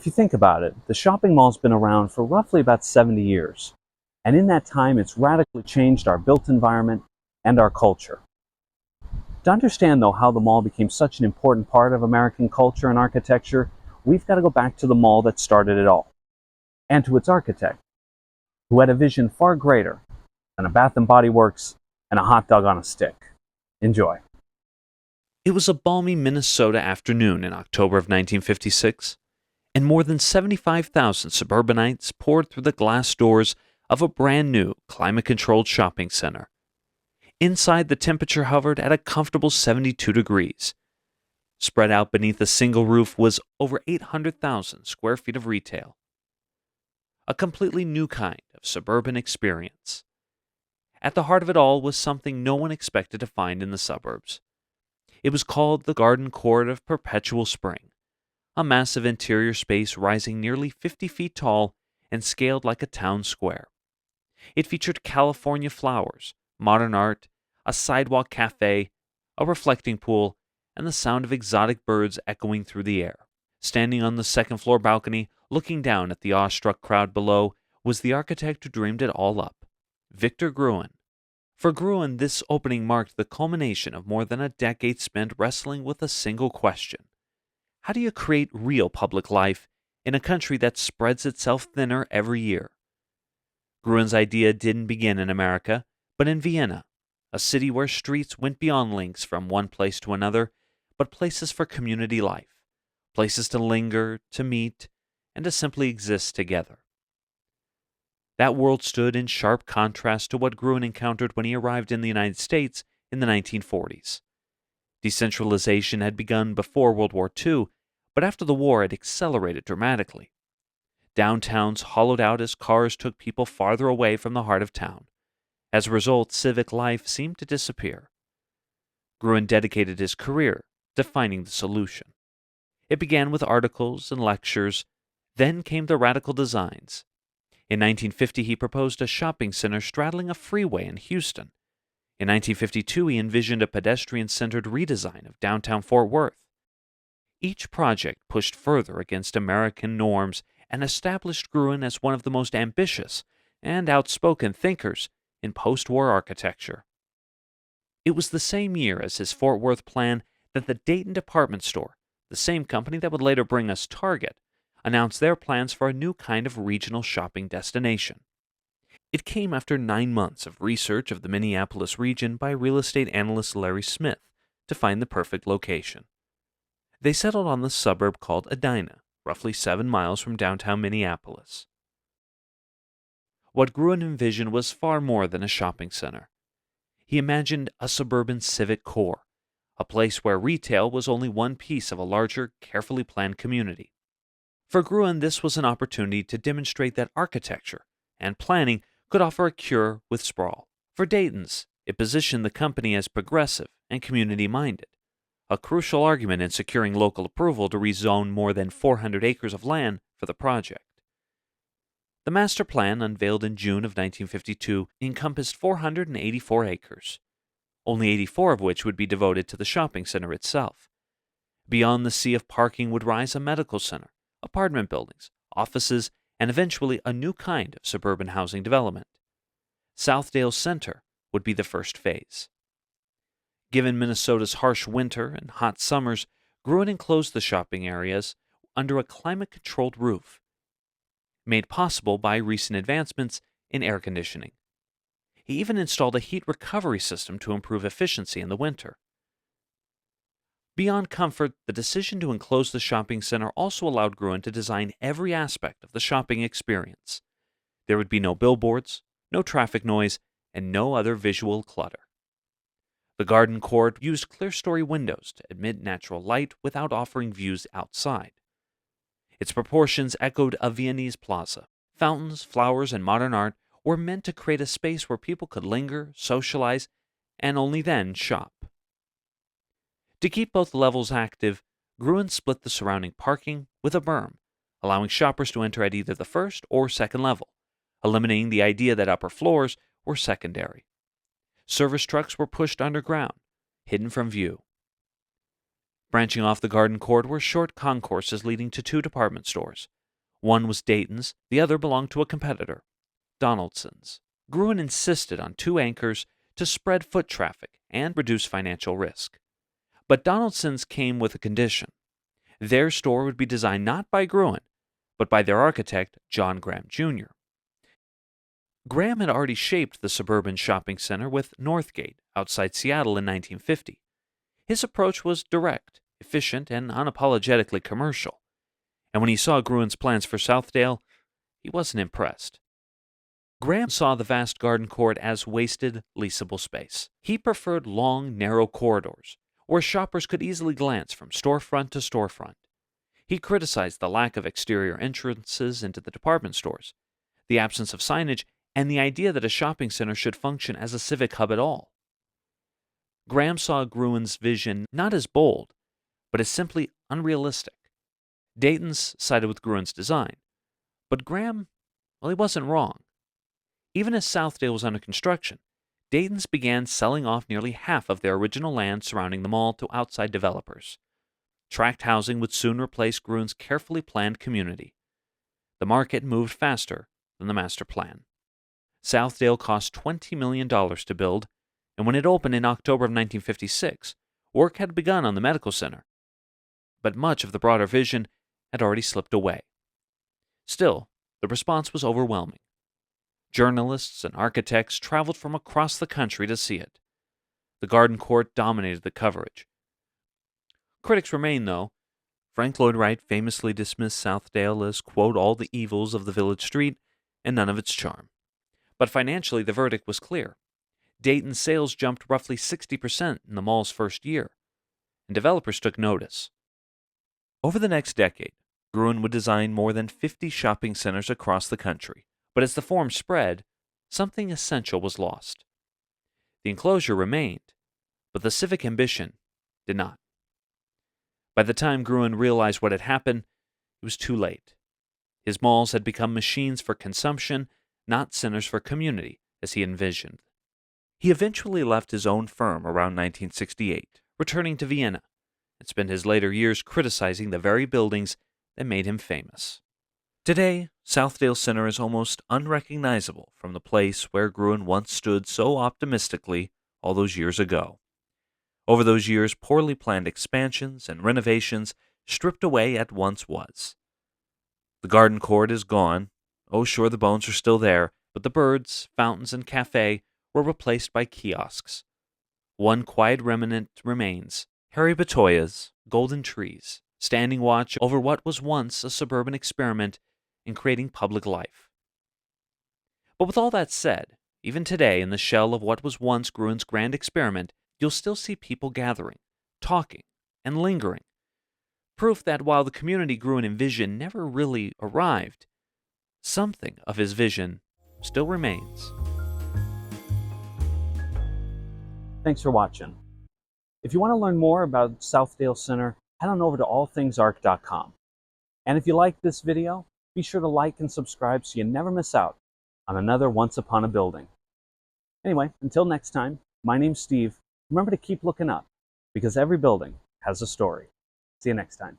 If you think about it, the shopping mall's been around for roughly about 70 years. And in that time, it's radically changed our built environment and our culture. To understand, though, how the mall became such an important part of American culture and architecture, we've got to go back to the mall that started it all, and to its architect, who had a vision far greater than a Bath and Body Works and a hot dog on a stick. Enjoy. It was a balmy Minnesota afternoon in October of 1956, and more than 75,000 suburbanites poured through the glass doors of a brand new, climate-controlled shopping center. Inside, the temperature hovered at a comfortable 72 degrees. Spread out beneath a single roof was over 800,000 square feet of retail. A completely new kind of suburban experience. At the heart of it all was something no one expected to find in the suburbs. It was called the Garden Court of Perpetual Spring, a massive interior space rising nearly 50 feet tall and scaled like a town square. It featured California flowers, modern art, a sidewalk cafe, a reflecting pool, and the sound of exotic birds echoing through the air. Standing on the second-floor balcony, looking down at the awestruck crowd below, was the architect who dreamed it all up, Victor Gruen. For Gruen, this opening marked the culmination of more than a decade spent wrestling with a single question. How do you create real public life in a country that spreads itself thinner every year? Gruen's idea didn't begin in America, but in Vienna, a city where streets went beyond links from one place to another, but places for community life, places to linger, to meet, and to simply exist together. That world stood in sharp contrast to what Gruen encountered when he arrived in the United States in the 1940s. Decentralization had begun before World War II, but after the war it accelerated dramatically. Downtowns hollowed out as cars took people farther away from the heart of town. As a result, civic life seemed to disappear. Gruen dedicated his career to finding the solution. It began with articles and lectures, then came the radical designs. In 1950, he proposed a shopping center straddling a freeway in Houston. In 1952, he envisioned a pedestrian-centered redesign of downtown Fort Worth. Each project pushed further against American norms and established Gruen as one of the most ambitious and outspoken thinkers in post-war architecture. It was the same year as his Fort Worth plan that the Dayton department store, the same company that would later bring us Target, announced their plans for a new kind of regional shopping destination. It came after 9 months of research of the Minneapolis region by real estate analyst Larry Smith to find the perfect location. They settled on the suburb called Edina, roughly 7 miles from downtown Minneapolis. What Gruen envisioned was far more than a shopping center. He imagined a suburban civic core, a place where retail was only one piece of a larger, carefully planned community. For Gruen, this was an opportunity to demonstrate that architecture and planning could offer a cure with sprawl. For Dayton's, it positioned the company as progressive and community-minded, a crucial argument in securing local approval to rezone more than 400 acres of land for the project. The master plan, unveiled in June of 1952, encompassed 484 acres, only 84 of which would be devoted to the shopping center itself. Beyond the sea of parking would rise a medical center, apartment buildings, offices, and eventually a new kind of suburban housing development. Southdale Center would be the first phase. Given Minnesota's harsh winter and hot summers, Gruen enclosed the shopping areas under a climate-controlled roof, made possible by recent advancements in air conditioning. He even installed a heat recovery system to improve efficiency in the winter. Beyond comfort, the decision to enclose the shopping center also allowed Gruen to design every aspect of the shopping experience. There would be no billboards, no traffic noise, and no other visual clutter. The garden court used clerestory windows to admit natural light without offering views outside. Its proportions echoed a Viennese plaza. Fountains, flowers, and modern art were meant to create a space where people could linger, socialize, and only then shop. To keep both levels active, Gruen split the surrounding parking with a berm, allowing shoppers to enter at either the first or second level, eliminating the idea that upper floors were secondary. Service trucks were pushed underground, hidden from view. Branching off the garden court were short concourses leading to 2 department stores, One was Dayton's, the other belonged to a competitor, Donaldson's. Gruen insisted on two anchors to spread foot traffic and reduce financial risk. But Donaldson's came with a condition. Their store would be designed not by Gruen, but by their architect, John Graham Jr. Graham had already shaped the suburban shopping center with Northgate outside Seattle in 1950. His approach was direct, efficient, and unapologetically commercial. And when he saw Gruen's plans for Southdale, he wasn't impressed. Graham saw the vast garden court as wasted, leasable space. He preferred long, narrow corridors, where shoppers could easily glance from storefront to storefront. He criticized the lack of exterior entrances into the department stores, the absence of signage, and the idea that a shopping center should function as a civic hub at all. Graham saw Gruen's vision not as bold, but as simply unrealistic. Dayton's sided with Gruen's design, but Graham, well, he wasn't wrong. Even as Southdale was under construction, Dayton's began selling off nearly half of their original land surrounding the mall to outside developers. Tract housing would soon replace Gruen's carefully planned community. The market moved faster than the master plan. Southdale cost $20 million to build, and when it opened in October of 1956, work had begun on the medical center. But much of the broader vision had already slipped away. Still, the response was overwhelming. Journalists and architects traveled from across the country to see it. The garden court dominated the coverage. Critics remain, though. Frank Lloyd Wright famously dismissed Southdale as, quote, all the evils of the village street and none of its charm. But financially, the verdict was clear. Dayton's sales jumped roughly 60% in the mall's first year, and developers took notice. Over the next decade, Gruen would design more than 50 shopping centers across the country. But as the form spread, something essential was lost. The enclosure remained, but the civic ambition did not. By the time Gruen realized what had happened, it was too late. His malls had become machines for consumption, not centers for community, as he envisioned. He eventually left his own firm around 1968, returning to Vienna, and spent his later years criticizing the very buildings that made him famous. Today, Southdale Center is almost unrecognizable from the place where Gruen once stood so optimistically all those years ago. Over those years, poorly planned expansions and renovations stripped away at once was. The garden court is gone. Oh, sure, the bones are still there, but the birds, fountains, and cafe were replaced by kiosks. One quiet remnant remains: Harry Batoya's golden trees, standing watch over what was once a suburban experiment in creating public life. But with all that said, even today in the shell of what was once Gruen's grand experiment, you'll still see people gathering, talking, and lingering. Proof that while the community Gruen envisioned never really arrived, something of his vision still remains. Thanks for watching. If you want to learn more about Southdale Center, head on over to allthingsarc.com. And if you like this video, be sure to like and subscribe so you never miss out on another Once Upon a Building. Anyway, until next time, my name's Steve. Remember to keep looking up, because every building has a story. See you next time.